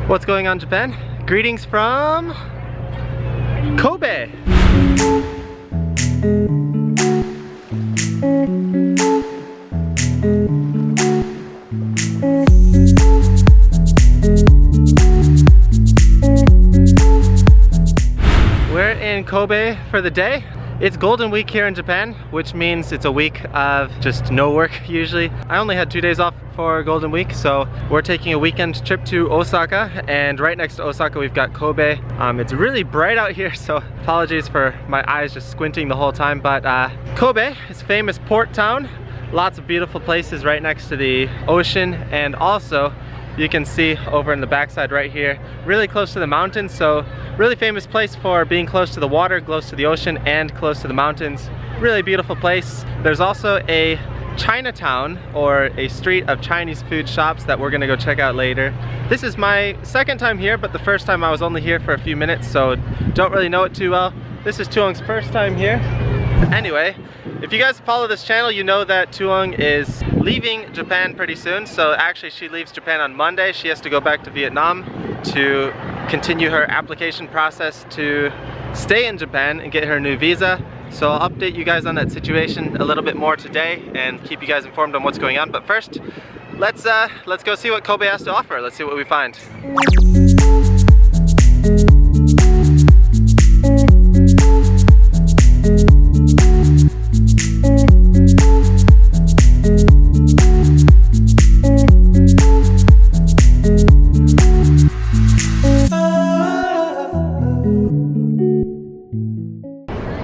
What's going on, Japan? Greetings from Kobe. We're in Kobe for the day. It's Golden Week here in Japan, which means it's a week of just no work usually. I only had 2 days off for Golden Week, so we're taking a weekend trip to Osaka, and right next to Osaka we've got Kobe. It's really bright out here, so apologies for my eyes just squinting the whole time, but Kobe is a famous port town. Lots of beautiful places right next to the ocean, and also you can see over in the backside right here, really close to the mountains, so really famous place for being close to the water, close to the ocean, and close to the mountains. Really beautiful place. There's also a Chinatown, or a street of Chinese food shops, that we're gonna go check out later. This is my second time here, but the first time I was only here for a few minutes, so don't really know it too well. This is Thuong's first time here. Anyway, if you guys follow this channel, you know that Thuong is leaving Japan pretty soon. So actually she leaves Japan on Monday. She has to go back to Vietnam to continue her application process to stay in Japan and get her new visa. So I'll update you guys on that situation a little bit more today and keep you guys informed on what's going on. But first, let's go see what Kobe has to offer. Let's see what we find.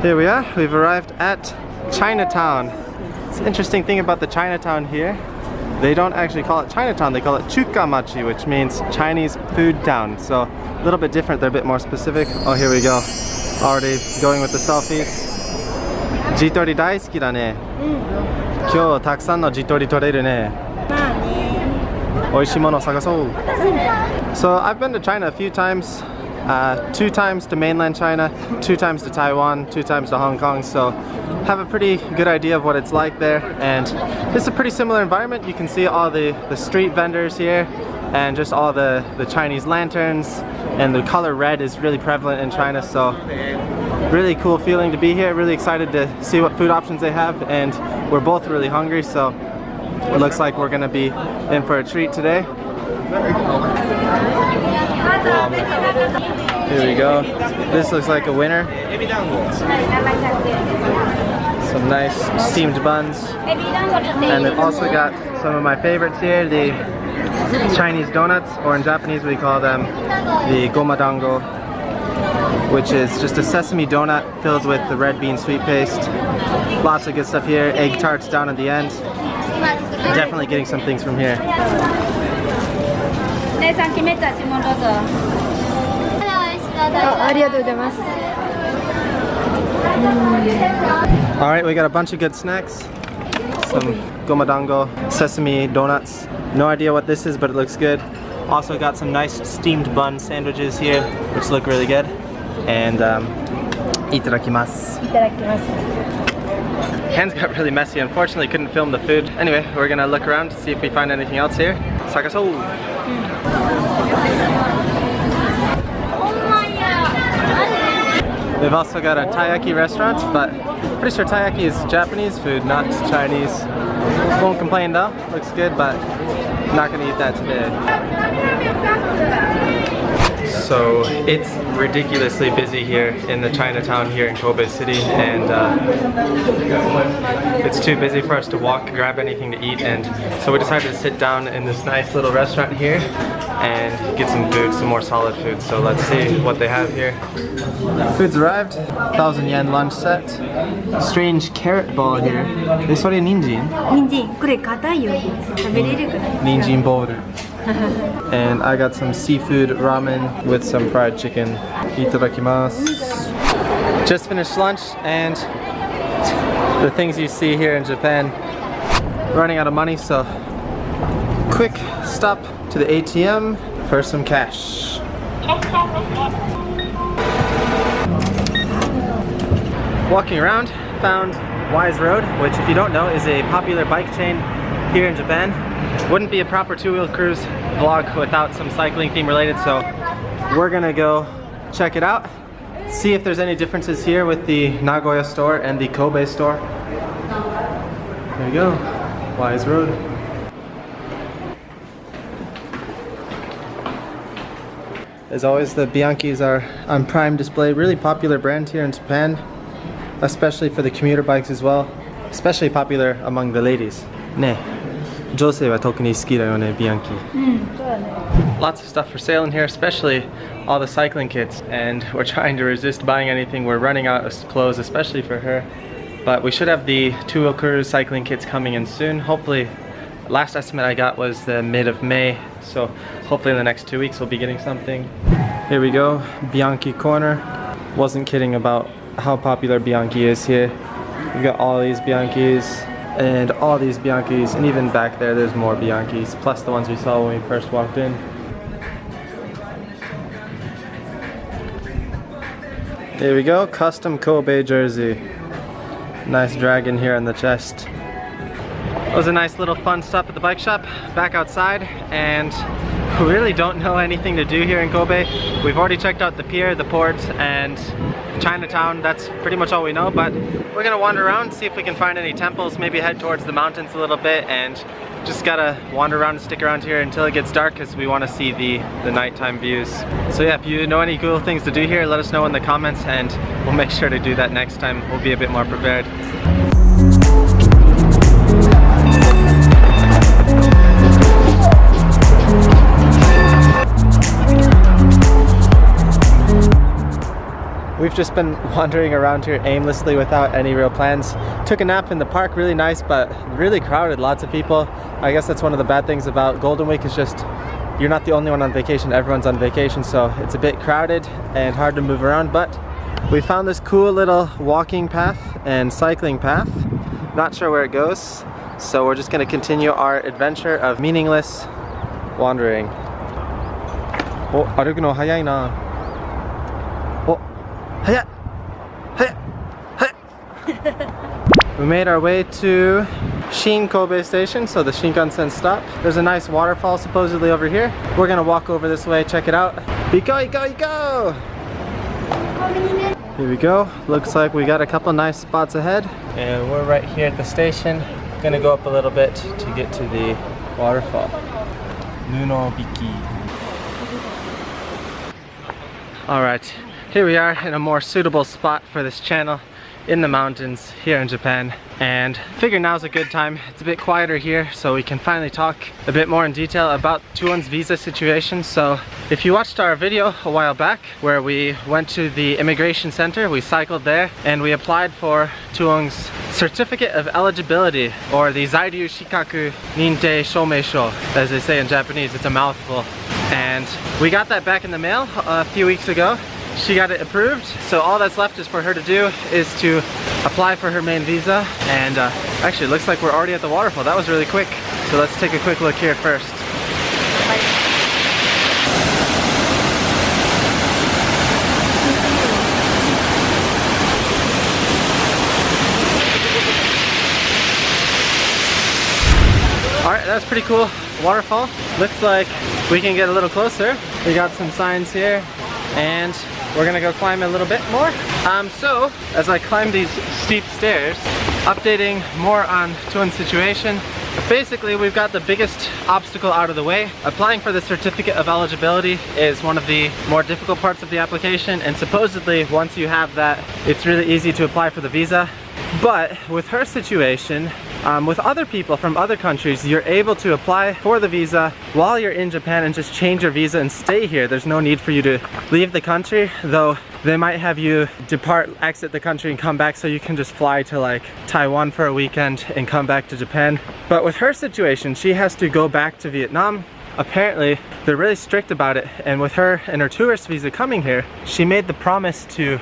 Here we are, we've arrived at Chinatown. It's an interesting thing about the Chinatown here. They don't actually call it Chinatown, they call it Chukamachi, which means Chinese food town. So a little bit different, they're a bit more specific. Oh, here we go. Already going with the selfies. Jitori daisuki da ne. Kyou takusan no jitori toreru ne. Oishii mono sagasou. So I've been to China a few times. 2 times to mainland China, 2 times to Taiwan, 2 times to Hong Kong, so have a pretty good idea of what it's like there. And it's a pretty similar environment. You can see all the street vendors here and just all the Chinese lanterns, and the color red is really prevalent in China, so really cool feeling to be here. Really excited to see what food options they have, and we're both really hungry, so it looks like we're gonna be in for a treat today. Here we go. This looks like a winner. Some nice steamed buns. And they've also got some of my favorites here, the Chinese donuts, or in Japanese we call them the gomadango, which is just a sesame donut filled with the red bean sweet paste. Lots of good stuff here. Egg tarts down at the end. Definitely getting some things from here. Alright, we got a bunch of good snacks. Some gomadango, sesame donuts. No idea what this is, but it looks good. Also got some nice steamed bun sandwiches here, which look really good. And itadakimasu. Hands got really messy. Unfortunately, couldn't film the food. Anyway, we're gonna look around to see if we find anything else here. Sagasou! They've also got a taiyaki restaurant, but pretty sure taiyaki is Japanese food, not Chinese. Won't complain though. Looks good, but not gonna eat that today. So it's ridiculously busy here in the Chinatown here in Kobe City, and it's too busy for us to walk, grab anything to eat, and so we decided to sit down in this nice little restaurant here and get some food, some more solid food. So let's see what they have here. Food's arrived. 1,000 yen lunch set. Strange carrot ball here. This one is ninjin? Ninjin. Ninjin bowl. And I got some seafood ramen with some fried chicken. Itadakimasu. Just finished lunch, and the things you see here in Japan. Running out of money, so quick stop to the ATM for some cash. Walking around, found Wise Road, which if you don't know is a popular bike chain here in Japan, wouldn't be a proper two-wheel cruise vlog without some cycling theme related, so we're gonna go check it out, see if there's any differences here with the Nagoya store and the Kobe store. There you go, Wise Road. As always, the Bianchis are on prime display. Really popular brand here in Japan, especially for the commuter bikes as well. Especially popular among the ladies. Ne, 女性は特に好きだよね、Bianchi. Lots of stuff for sale in here, especially all the cycling kits. And we're trying to resist buying anything. We're running out of clothes, especially for her. But we should have the two-wheel cruise cycling kits coming in soon. Hopefully, last estimate I got was the mid of May. So hopefully in the next 2 weeks we'll be getting something. Here we go, Bianchi corner. Wasn't kidding about how popular Bianchi is here. We've got all these Bianchis and all these Bianchis, and even back there there's more Bianchis, plus the ones we saw when we first walked in. Here we go, custom Kobe jersey. Nice dragon here on the chest. It was a nice little fun stop at the bike shop, back outside, and we really don't know anything to do here in Kobe. We've already checked out the pier, the port, and Chinatown. That's pretty much all we know, but we're gonna wander around, see if we can find any temples, maybe head towards the mountains a little bit, and just gotta wander around and stick around here until it gets dark because we want to see the nighttime views. So yeah, if you know any cool things to do here, let us know in the comments and we'll make sure to do that next time. We'll be a bit more prepared. We've just been wandering around here aimlessly without any real plans. Took a nap in the park, really nice, but really crowded, lots of people. I guess that's one of the bad things about Golden Week, is just you're not the only one on vacation, everyone's on vacation, so it's a bit crowded and hard to move around, but we found this cool little walking path and cycling path. Not sure where it goes, so we're just gonna continue our adventure of meaningless wandering. Oh, 歩くの早いな。We made our way to Shin Kobe Station, so the Shinkansen stop. There's a nice waterfall supposedly over here. We're gonna walk over this way, check it out. Go! Here we go. Looks like we got a couple nice spots ahead. And we're right here at the station. Gonna go up a little bit to get to the waterfall. Nuno Biki. Alright. Here we are in a more suitable spot for this channel in the mountains here in Japan, and figure now's a good time. It's a bit quieter here, so we can finally talk a bit more in detail about Thuong's visa situation. So if you watched our video a while back where we went to the immigration center, we cycled there and we applied for Thuong's certificate of eligibility, or the Zairyu Shikaku Ninte Shomeisho, as they say in Japanese. It's a mouthful, and we got that back in the mail a few weeks ago. She got it approved, so all that's left is for her to do is to apply for her main visa. And actually it looks like we're already at the waterfall. That was really quick, so let's take a quick look here first. Alright, that's pretty cool waterfall. Looks like we can get a little closer. We got some signs here, and we're gonna go climb a little bit more. So as I climb these steep stairs, updating more on Thuong's situation. Basically, we've got the biggest obstacle out of the way. Applying for the certificate of eligibility is one of the more difficult parts of the application, and supposedly once you have that, it's really easy to apply for the visa. But with her situation, with other people from other countries, you're able to apply for the visa while you're in Japan and just change your visa and stay here. There's no need for you to leave the country, though they might have you exit the country and come back, so you can just fly to like Taiwan for a weekend and come back to Japan. But with her situation, she has to go back to Vietnam. Apparently, they're really strict about it, and with her and her tourist visa coming here, she made the promise to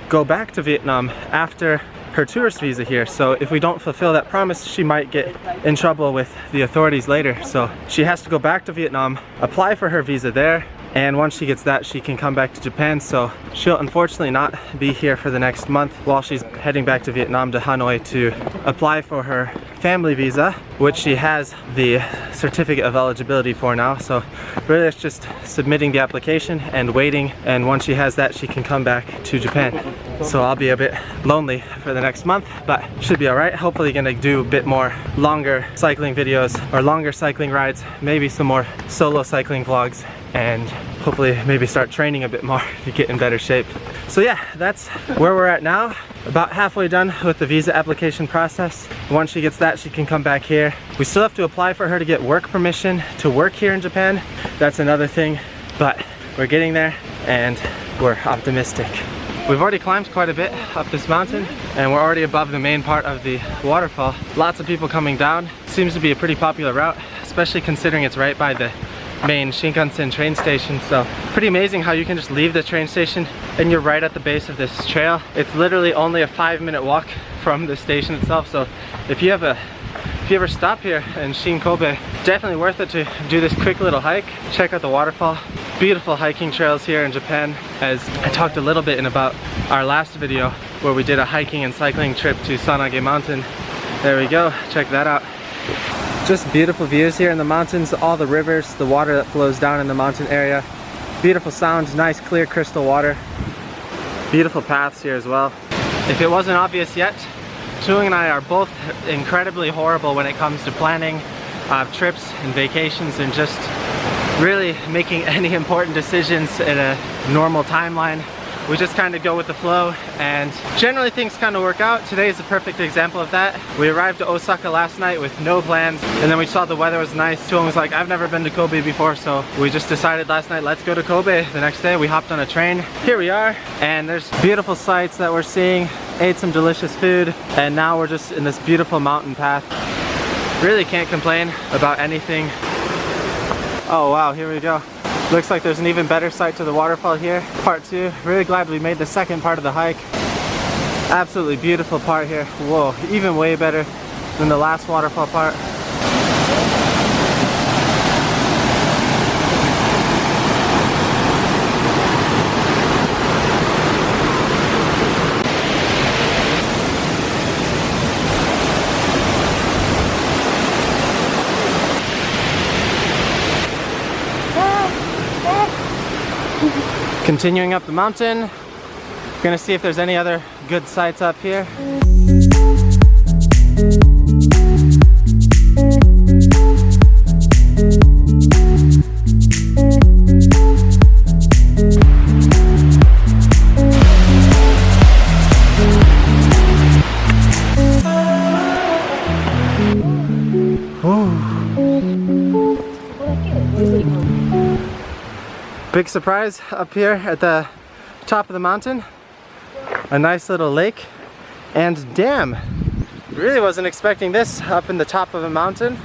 go back to Vietnam after her tourist visa here. So if we don't fulfill that promise, she might get in trouble with the authorities later. So she has to go back to Vietnam, apply for her visa there, and once she gets that, she can come back to Japan. So she'll unfortunately not be here for the next month while she's heading back to Vietnam, to Hanoi, to apply for her family visa, which she has the certificate of eligibility for now. So really it's just submitting the application and waiting, and once she has that, she can come back to Japan. So I'll be a bit lonely for the next month, but should be alright. Hopefully gonna do a bit more longer cycling videos or longer cycling rides, maybe some more solo cycling vlogs, and hopefully maybe start training a bit more to get in better shape. So yeah, that's where we're at now. About halfway done with the visa application process. Once she gets that, she can come back here. We still have to apply for her to get work permission to work here in Japan. That's another thing, but we're getting there and we're optimistic. We've already climbed quite a bit up this mountain and we're already above the main part of the waterfall. Lots of people coming down. Seems to be a pretty popular route, especially considering it's right by the main Shinkansen train station. So pretty amazing how you can just leave the train station and you're right at the base of this trail. It's literally only a 5-minute walk from the station itself. So if you ever stop here in Shin-Kobe, definitely worth it to do this quick little hike. Check out the waterfall. Beautiful hiking trails here in Japan, as I talked a little bit in about our last video where we did a hiking and cycling trip to Sanage Mountain. There we go, check that out. Just beautiful views here in the mountains, all the rivers, the water that flows down in the mountain area. Beautiful sounds, nice clear crystal water. Beautiful paths here as well. If it wasn't obvious yet, Thuong and I are both incredibly horrible when it comes to planning trips and vacations and just really making any important decisions in a normal timeline. We just kind of go with the flow, and generally things kind of work out. Today is a perfect example of that. We arrived to Osaka last night with no plans, and then we saw the weather was nice. Thuong was like, I've never been to Kobe before, so we just decided last night, let's go to Kobe. The next day we hopped on a train. Here we are, and there's beautiful sights that we're seeing, ate some delicious food, and now we're just in this beautiful mountain path. Really can't complain about anything. Oh wow, here we go. Looks like there's an even better sight to the waterfall here. Part 2. Really glad we made the second part of the hike. Absolutely beautiful part here. Whoa, even way better than the last waterfall part. Continuing up the mountain, we're gonna see if there's any other good sights up here. Big surprise up here at the top of the mountain. A nice little lake and dam. Really wasn't expecting this up in the top of a mountain.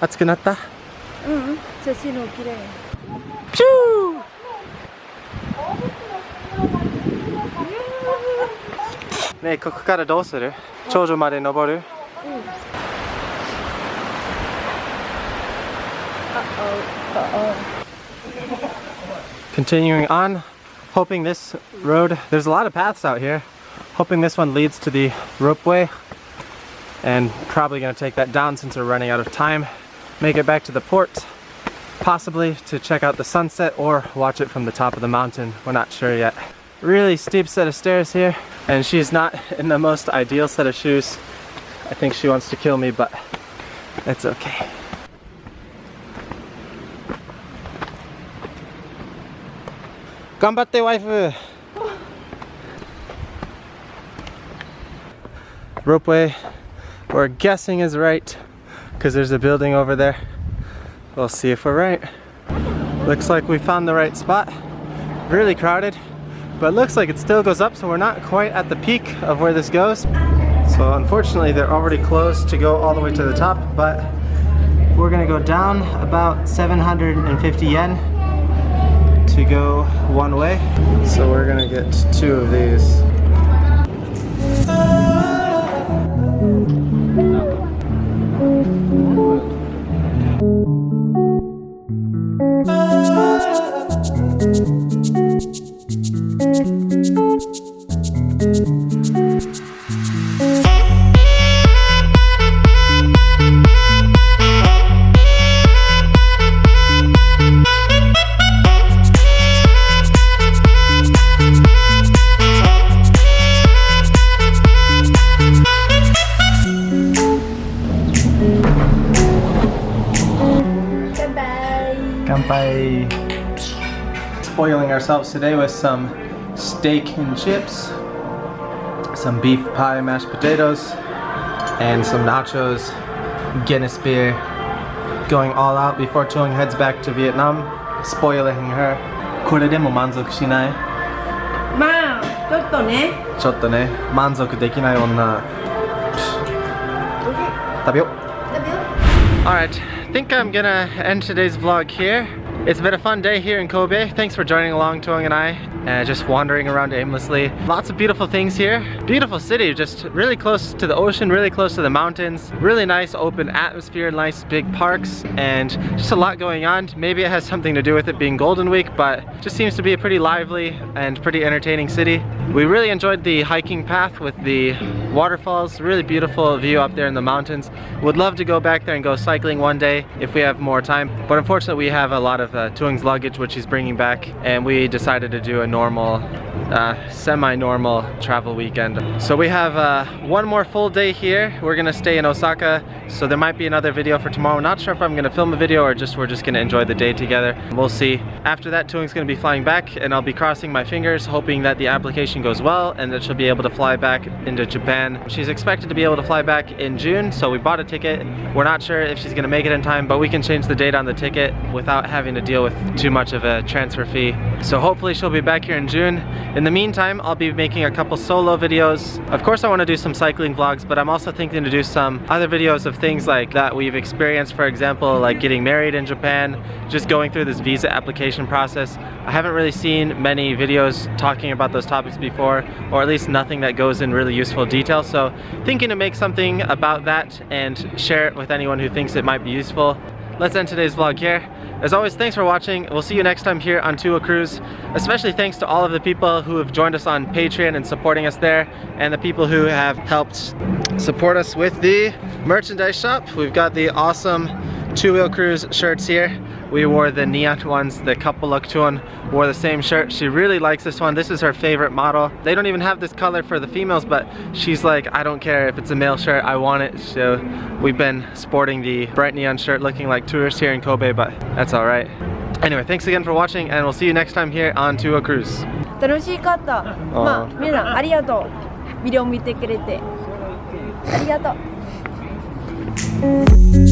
Atsukunatta? Phew! Ne, ここからどうする? 頂上まで登る? Continuing on, hoping this road, there's a lot of paths out here, hoping this one leads to the ropeway, and probably going to take that down since we're running out of time. Make it back to the port, possibly to check out the sunset or watch it from the top of the mountain. We're not sure yet. Really steep set of stairs here, and she's not in the most ideal set of shoes. I think she wants to kill me, but it's okay. Ganbatte, waifu! Ropeway, we're guessing is right, because there's a building over there. We'll see if we're right. Looks like we found the right spot. Really crowded, but looks like it still goes up, so we're not quite at the peak of where this goes. So unfortunately they're already closed to go all the way to the top, but we're gonna go down about 750 yen to go one way. So we're gonna get 2 of these. Hi. Spoiling ourselves today with some steak and chips, some beef pie, mashed potatoes, and some nachos, Guinness beer. Going all out before Thuong heads back to Vietnam. Spoiling her. これでも満足しない？まあ、ちょっとね。ちょっとね、満足できない女。食べよう。Alright, I think I'm gonna end today's vlog here. It's been a fun day here in Kobe. Thanks for joining along, Thuong and I. Just wandering around aimlessly. Lots of beautiful things here. Beautiful city, just really close to the ocean, really close to the mountains. Really nice open atmosphere, nice big parks, and just a lot going on. Maybe it has something to do with it being Golden Week, but just seems to be a pretty lively and pretty entertaining city. We really enjoyed the hiking path with the waterfalls. Really beautiful view up there in the mountains. Would love to go back there and go cycling one day if we have more time, but unfortunately we have a lot of Thuong's luggage which he's bringing back, and we decided to do a normal, semi-normal travel weekend. So we have one more full day here. We're gonna stay in Osaka, so there might be another video for tomorrow. Not sure if I'm gonna film a video or we're just gonna enjoy the day together. We'll see. After that, Thuong's gonna be flying back, and I'll be crossing my fingers, hoping that the application goes well and that she'll be able to fly back into Japan. She's expected to be able to fly back in June, so we bought a ticket. We're not sure if she's gonna make it in time, but we can change the date on the ticket without having to deal with too much of a transfer fee. So hopefully she'll be back here in June. In the meantime, I'll be making a couple solo videos. Of course I want to do some cycling vlogs, but I'm also thinking to do some other videos of things like that we've experienced, for example, like getting married in Japan, just going through this visa application process. I haven't really seen many videos talking about those topics before, or at least nothing that goes in really useful detail, so thinking to make something about that and share it with anyone who thinks it might be useful. Let's end today's vlog here. As always, thanks for watching. We'll see you next time here on Thuong Cruise. Especially thanks to all of the people who have joined us on Patreon and supporting us there, and the people who have helped support us with the merchandise shop. We've got the awesome Two-Wheel Cruise shirts here. We wore the neon ones. The couple look Thuong wore the same shirt. She really likes this one. This is her favorite model. They don't even have this color for the females, but she's like, I don't care if it's a male shirt, I want it. So we've been sporting the bright neon shirt looking like tourists here in Kobe, but that's all right. Anyway, thanks again for watching, and we'll see you next time here on Thuong Cruise. 楽しかった。まあ、皆さんありがとう。ビデオ見てくれて。ありがとう。